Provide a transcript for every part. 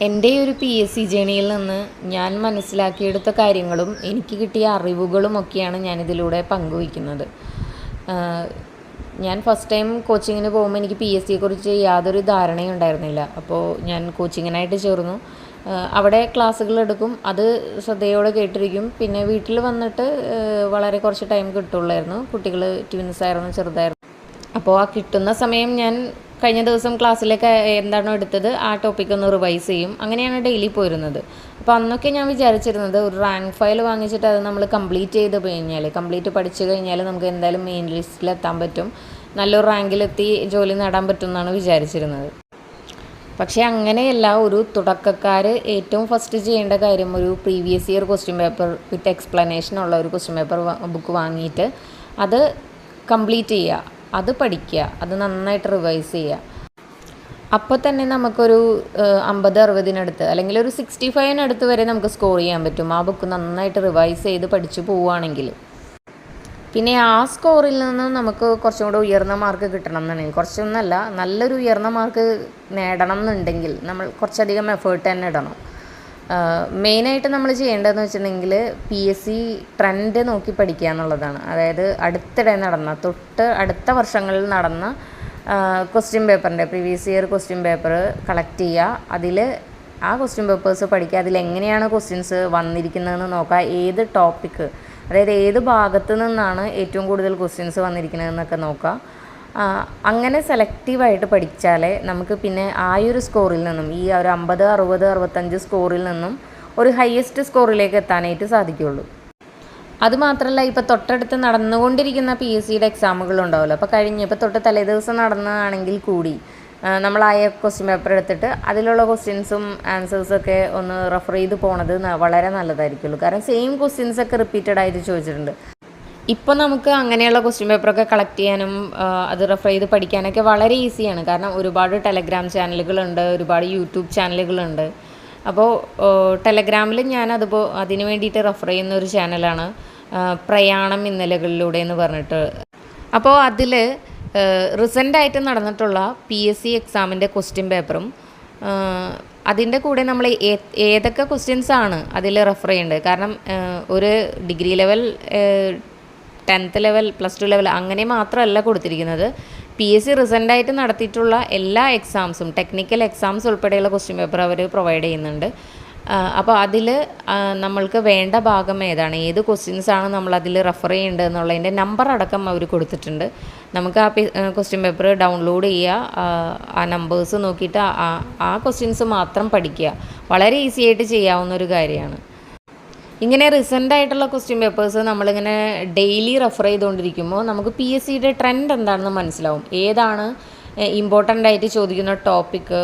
എൻ്റെ ഒരു PSC ജേണിയിൽ നിന്ന് ഞാൻ മനസ്സിലാക്കിയെടുത്ത കാര്യങ്ങളും എനിക്ക് കിട്ടിയ അറിവുകളുമൊക്കെയാണ് ഞാനിതിലൂടെ പങ്കുവയ്ക്കുന്നത്. ഞാൻ ഫസ്റ്റ് ടൈം കോച്ചിങ്ങിന് പോകുമ്പോൾ എനിക്ക് PSCയെക്കുറിച്ച് യാതൊരു ധാരണയും ഉണ്ടായിരുന്നില്ല. അപ്പോൾ ഞാൻ കോച്ചിങ്ങിനായിട്ട് ചേർന്നു. അവിടെ ക്ലാസ്സുകളെടുക്കും, അത് ശ്രദ്ധയോടെ കേട്ടിരിക്കും. പിന്നെ വീട്ടിൽ വന്നിട്ട് വളരെ കുറച്ച് ടൈം കിട്ടുള്ളായിരുന്നു. കുട്ടികൾ ട്വിൻസായിരുന്നു, ചെറുതായിരുന്നു. അപ്പോൾ ആ കിട്ടുന്ന സമയം ഞാൻ കഴിഞ്ഞ ദിവസം ക്ലാസ്സിലേക്ക് എന്താണോ എടുത്തത് ആ ടോപ്പിക് ഒന്ന് റിവൈസ് ചെയ്യും. അങ്ങനെയാണ് ഡെയിലി പോയിരുന്നത്. അപ്പോൾ അന്നൊക്കെ ഞാൻ വിചാരിച്ചിരുന്നത് ഒരു റാങ്ക് ഫയൽ വാങ്ങിച്ചിട്ട് അത് നമ്മൾ കംപ്ലീറ്റ് പഠിച്ചു കഴിഞ്ഞാൽ നമുക്ക് എന്തായാലും മെയിൻ ലിസ്റ്റിലെത്താൻ പറ്റും, നല്ലൊരു റാങ്കിലെത്തി ജോലി നേടാൻ പറ്റും എന്നാണ് വിചാരിച്ചിരുന്നത്. പക്ഷേ അങ്ങനെയല്ല. ഒരു തുടക്കക്കാർ ഏറ്റവും ഫസ്റ്റ് ചെയ്യേണ്ട കാര്യം ഒരു പ്രീവിയസ് ഇയർ ക്വസ്റ്റ്യൻ പേപ്പർ വിത്ത് എക്സ്പ്ലനേഷൻ ഉള്ള ഒരു ക്വസ്റ്റ്യൻ പേപ്പർ ബുക്ക് വാങ്ങിയിട്ട് അത് കംപ്ലീറ്റ് ചെയ്യുക, അത് പഠിക്കുക, അത് നന്നായിട്ട് റിവൈസ് ചെയ്യുക. അപ്പോൾ തന്നെ നമുക്കൊരു 50-60 അല്ലെങ്കിൽ ഒരു 65 വരെ നമുക്ക് സ്കോർ ചെയ്യാൻ പറ്റും ആ ബുക്ക് നന്നായിട്ട് റിവൈസ് ചെയ്ത് പഠിച്ചു പോവുകയാണെങ്കിൽ. പിന്നെ ആ സ്കോറിൽ നിന്നും നമുക്ക് കുറച്ചും കൂടെ ഉയർന്ന മാർക്ക് കിട്ടണം എന്നുണ്ടെങ്കിൽ, കുറച്ചൊന്നല്ല, നല്ലൊരു ഉയർന്ന മാർക്ക് നേടണം എന്നുണ്ടെങ്കിൽ നമ്മൾ കുറച്ചധികം എഫേർട്ട് തന്നെ ഇടണം. മെയിനായിട്ട് നമ്മൾ ചെയ്യേണ്ടതെന്ന് വെച്ചിട്ടുണ്ടെങ്കിൽ PSC ട്രെൻഡ് നോക്കി പഠിക്കുക എന്നുള്ളതാണ്. അതായത് അടുത്തിടെ നടന്ന അടുത്ത വർഷങ്ങളിൽ നടന്ന ക്വസ്റ്റ്യൻ പേപ്പറിൻ്റെ previous year question paper collect ചെയ്യുക, അതിൽ ആ ക്വസ്റ്റ്യൻ പേപ്പേഴ്സ് പഠിക്കുക, അതിലെങ്ങനെയാണ് ക്വസ്റ്റ്യൻസ് വന്നിരിക്കുന്നതെന്ന് നോക്കുക, ഏത് ടോപ്പിക്ക്, അതായത് ഏത് ഭാഗത്തു നിന്നാണ് ഏറ്റവും കൂടുതൽ ക്വസ്റ്റ്യൻസ് വന്നിരിക്കുന്നതെന്നൊക്കെ നോക്കുക. അങ്ങനെ സെലക്റ്റീവായിട്ട് പഠിച്ചാലേ നമുക്ക് പിന്നെ ആ ഒരു സ്കോറിൽ നിന്നും, ഈ ഒരു 50, 60, 65 സ്കോറിൽ നിന്നും ഒരു ഹയസ്റ്റ് സ്കോറിലേക്ക് എത്താനായിട്ട് സാധിക്കുകയുള്ളൂ. അതുമാത്രമല്ല, ഇപ്പോൾ തൊട്ടടുത്ത് നടന്നുകൊണ്ടിരിക്കുന്ന PSCയുടെ എക്സാമുകളുണ്ടാവുമല്ലോ. ഇപ്പോൾ തൊട്ട് തലേദിവസം നടന്നതാണെങ്കിൽ കൂടി നമ്മൾ ആ ക്വസ്റ്റ്യൻ പേപ്പർ എടുത്തിട്ട് അതിലുള്ള ക്വസ്റ്റ്യൻസും ആൻസേഴ്സൊക്കെ ഒന്ന് റെഫർ ചെയ്ത് പോണത് വളരെ നല്ലതായിരിക്കുള്ളൂ. കാരണം സെയിം ക്വസ്റ്റ്യൻസൊക്കെ റിപ്പീറ്റഡ് ആയിട്ട് ചോദിച്ചിട്ടുണ്ട്. ഇപ്പോൾ നമുക്ക് അങ്ങനെയുള്ള ക്വസ്റ്റ്യൻ പേപ്പറൊക്കെ കളക്ട് ചെയ്യാനും അത് റെഫർ ചെയ്ത് പഠിക്കാനൊക്കെ വളരെ ഈസിയാണ്. കാരണം ഒരുപാട് ടെലഗ്രാം ചാനലുകളുണ്ട്, ഒരുപാട് യൂട്യൂബ് ചാനലുകളുണ്ട്. അപ്പോൾ ടെലഗ്രാമിൽ ഞാൻ അതിന് വേണ്ടിയിട്ട് റെഫർ ചെയ്യുന്ന ഒരു ചാനലാണ് പ്രയാണം ഇന്നലകളിലൂടെ എന്ന് പറഞ്ഞിട്ട്. അപ്പോൾ അതിൽ റീസെൻ്റായിട്ട് നടന്നിട്ടുള്ള PSC എക്സാമിൻ്റെ ക്വസ്റ്റ്യൻ പേപ്പറും അതിൻ്റെ കൂടെ നമ്മൾ ഏതൊക്കെ ക്വസ്റ്റ്യൻസാണ് അതിൽ റെഫർ ചെയ്യേണ്ടത്. കാരണം ഒരു degree level, 10th level, +2 level അങ്ങനെ മാത്രമല്ല കൊടുത്തിരിക്കുന്നത്. PSC റീസെൻ്റായിട്ട് നടത്തിയിട്ടുള്ള എല്ലാ എക്സാംസും, ടെക്നിക്കൽ എക്സാംസ് ഉൾപ്പെടെയുള്ള ക്വസ്റ്റ്യൻ പേപ്പർ അവർ പ്രൊവൈഡ് ചെയ്യുന്നുണ്ട്. അപ്പോൾ അതിൽ നമ്മൾക്ക് വേണ്ട ഭാഗം ഏതാണ്, ഏത് ക്വസ്റ്റ്യൻസാണ് നമ്മളതിൽ റെഫർ ചെയ്യേണ്ടത് എന്നുള്ളതിൻ്റെ നമ്പർ അടക്കം അവർ കൊടുത്തിട്ടുണ്ട്. നമുക്ക് ആ ക്വസ്റ്റ്യൻ പേപ്പർ ഡൗൺലോഡ് ചെയ്യുക, ആ നമ്പേഴ്സ് നോക്കിയിട്ട് ആ ക്വസ്റ്റ്യൻസ് മാത്രം പഠിക്കുക. വളരെ ഈസി ആയിട്ട് ചെയ്യാവുന്ന ഒരു കാര്യമാണ്. ഇങ്ങനെ റീസെൻ്റായിട്ടുള്ള ക്വസ്റ്റ്യൻ പേപ്പേഴ്സ് നമ്മളിങ്ങനെ ഡെയിലി റെഫർ ചെയ്തുകൊണ്ടിരിക്കുമ്പോൾ നമുക്ക് PSCയുടെ ട്രെൻഡ് എന്താണെന്ന് മനസ്സിലാവും. ഏതാണ് ഇമ്പോർട്ടൻ്റ് ആയിട്ട് ചോദിക്കുന്ന ടോപ്പിക്ക്,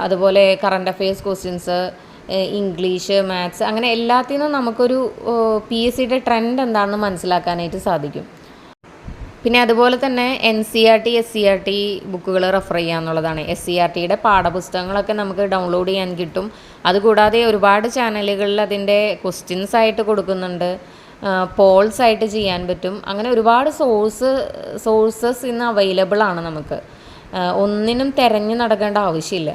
അതുപോലെ current affairs questions, English, maths, അങ്ങനെ എല്ലാത്തിനും നമുക്കൊരു PSCയുടെ ട്രെൻഡ് എന്താണെന്ന് മനസ്സിലാക്കാനായിട്ട് സാധിക്കും. പിന്നെ അതുപോലെ തന്നെ NCERT, SCERT ബുക്കുകൾ റെഫർ ചെയ്യുക എന്നുള്ളതാണ്. SCERTയുടെ പാഠപുസ്തകങ്ങളൊക്കെ നമുക്ക് ഡൗൺലോഡ് ചെയ്യാൻ കിട്ടും. അതുകൂടാതെ ഒരുപാട് ചാനലുകളിൽ അതിൻ്റെ ക്വസ്റ്റ്യൻസ് ആയിട്ട് കൊടുക്കുന്നുണ്ട്, പോൾസ് ആയിട്ട് ചെയ്യാൻ പറ്റും. അങ്ങനെ ഒരുപാട് സോഴ്സസ് ഇന്ന് അവൈലബിൾ ആണ്. നമുക്ക് ഒന്നിനും തിരഞ്ഞു നടക്കേണ്ട ആവശ്യമില്ല,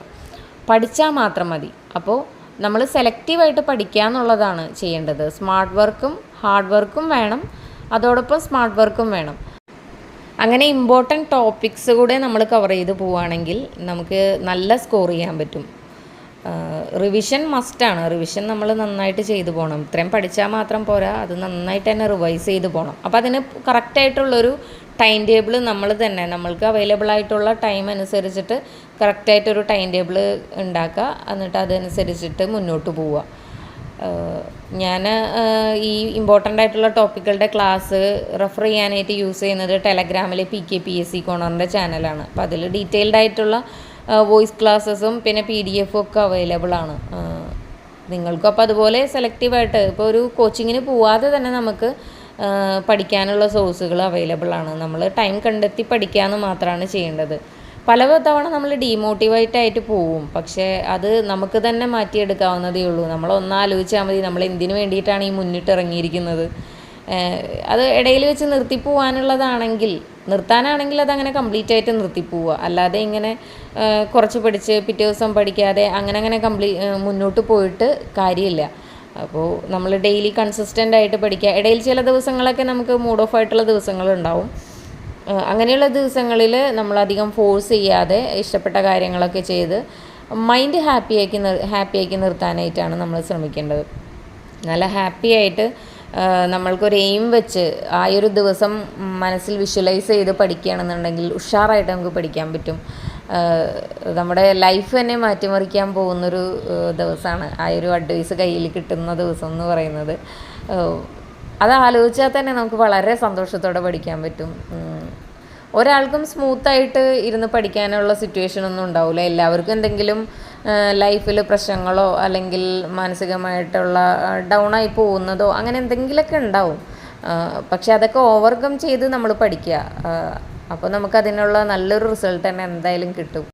പഠിച്ചാൽ മാത്രം മതി. അപ്പോൾ നമ്മൾ സെലക്റ്റീവായിട്ട് പഠിക്കുക എന്നുള്ളതാണ് ചെയ്യേണ്ടത്. സ്മാർട്ട് വർക്കും ഹാർഡ് വർക്കും വേണം, അതോടൊപ്പം സ്മാർട്ട് വർക്കും വേണം. അങ്ങനെ ഇമ്പോർട്ടൻറ്റ് ടോപ്പിക്സ് കൂടെ നമ്മൾ കവർ ചെയ്ത് പോവുകയാണെങ്കിൽ നമുക്ക് നല്ല സ്കോർ ചെയ്യാൻ പറ്റും. റിവിഷൻ മസ്റ്റാണ്. റിവിഷൻ നമ്മൾ നന്നായിട്ട് ചെയ്തു പോകണം. ഇത്രയും പഠിച്ചാൽ മാത്രം പോരാ, അത് നന്നായിട്ട് തന്നെ റിവൈസ് ചെയ്ത് പോകണം. അപ്പോൾ അതിന് കറക്റ്റായിട്ടുള്ളൊരു ടൈം ടേബിൾ നമ്മൾക്ക് അവൈലബിൾ ആയിട്ടുള്ള ടൈം അനുസരിച്ചിട്ട് കറക്റ്റായിട്ടൊരു ടൈം ടേബിൾ ഉണ്ടാക്കുക, എന്നിട്ട് അതനുസരിച്ചിട്ട് മുന്നോട്ട് പോവുക. ഞാൻ ഈ ഇമ്പോർട്ടൻ്റ് ആയിട്ടുള്ള ടോപ്പിക്കുകളുടെ ക്ലാസ് റെഫർ ചെയ്യാനായിട്ട് യൂസ് ചെയ്യുന്നത് ടെലഗ്രാമിലെ PSC കോർണറിൻ്റെ ചാനലാണ്. അപ്പോൾ അതിൽ ഡീറ്റെയിൽഡ് ആയിട്ടുള്ള വോയിസ് ക്ലാസ്സസും പിന്നെ PDF ഒക്കെ അവൈലബിൾ ആണ്. നിങ്ങൾക്കും അപ്പോൾ അതുപോലെ സെലക്റ്റീവായിട്ട് ഇപ്പോൾ ഒരു കോച്ചിങ്ങിന് പോവാതെ തന്നെ നമുക്ക് പഠിക്കാനുള്ള സോഴ്സുകൾ അവൈലബിൾ ആണ്. നമ്മൾ ടൈം കണ്ടെത്തി പഠിക്കാമെന്ന് മാത്രമാണ് ചെയ്യേണ്ടത്. പല തവണ നമ്മൾ ഡീമോട്ടിവേറ്റ് ആയിട്ട് പോവും, പക്ഷേ അത് നമുക്ക് തന്നെ മാറ്റിയെടുക്കാവുന്നതേ ഉള്ളൂ. നമ്മളൊന്നാലോചിച്ചാൽ മതി, നമ്മൾ എന്തിനു വേണ്ടിയിട്ടാണ് ഈ മുന്നിട്ടിറങ്ങിയിരിക്കുന്നത്. അത് ഇടയിൽ വെച്ച് നിർത്തിപ്പോവാനുള്ളതാണെങ്കിൽ നിർത്താനാണെങ്കിൽ അതങ്ങനെ കംപ്ലീറ്റ് ആയിട്ട് നിർത്തിപ്പോവുക. അല്ലാതെ ഇങ്ങനെ കുറച്ച് പഠിച്ച് പിറ്റേ ദിവസം പഠിക്കാതെ അങ്ങനെ മുന്നോട്ട് പോയിട്ട് കാര്യമില്ല. അപ്പോൾ നമ്മൾ ഡെയിലി കൺസിസ്റ്റൻ്റ് ആയിട്ട് പഠിക്കുക. ഇടയിൽ ചില ദിവസങ്ങളൊക്കെ നമുക്ക് മൂഡ് ഓഫ് ആയിട്ടുള്ള ദിവസങ്ങളുണ്ടാവും. അങ്ങനെയുള്ള ദിവസങ്ങളിൽ നമ്മളധികം ഫോഴ്സ് ചെയ്യാതെ ഇഷ്ടപ്പെട്ട കാര്യങ്ങളൊക്കെ ചെയ്ത് മൈൻഡ് ഹാപ്പിയാക്കി നിർത്താനായിട്ടാണ് നമ്മൾ ശ്രമിക്കേണ്ടത്. നല്ല ഹാപ്പി ആയിട്ട് നമ്മൾക്കൊരു എയിം വെച്ച് ആ ഒരു ദിവസം മനസ്സിൽ വിഷ്വലൈസ് ചെയ്ത് പഠിക്കുകയാണെന്നുണ്ടെങ്കിൽ ഉഷാറായിട്ട് നമുക്ക് പഠിക്കാൻ പറ്റും. നമ്മുടെ ലൈഫ് തന്നെ മാറ്റിമറിക്കാൻ പോകുന്നൊരു ദിവസമാണ് ആ ഒരു അഡ്വൈസ് കയ്യിൽ കിട്ടുന്ന ദിവസം എന്ന് പറയുന്നത്. അത് ആലോചിച്ചാൽ തന്നെ നമുക്ക് വളരെ സന്തോഷത്തോടെ പഠിക്കാൻ പറ്റും. ഒരാൾക്കും സ്മൂത്തായിട്ട് ഇരുന്ന് പഠിക്കാനുള്ള സിറ്റുവേഷനൊന്നും ഉണ്ടാവില്ല. എല്ലാവർക്കും എന്തെങ്കിലും ലൈഫിൽ പ്രശ്നങ്ങളോ അല്ലെങ്കിൽ മാനസികമായിട്ടുള്ള ഡൗണായി പോകുന്നതോ അങ്ങനെ എന്തെങ്കിലുമൊക്കെ ഉണ്ടാവും. പക്ഷെ അതൊക്കെ ഓവർകം ചെയ്ത് നമ്മൾ പഠിക്കുക. അപ്പോൾ നമുക്കതിനുള്ള നല്ലൊരു റിസൾട്ട് തന്നെ എന്തായാലും കിട്ടും.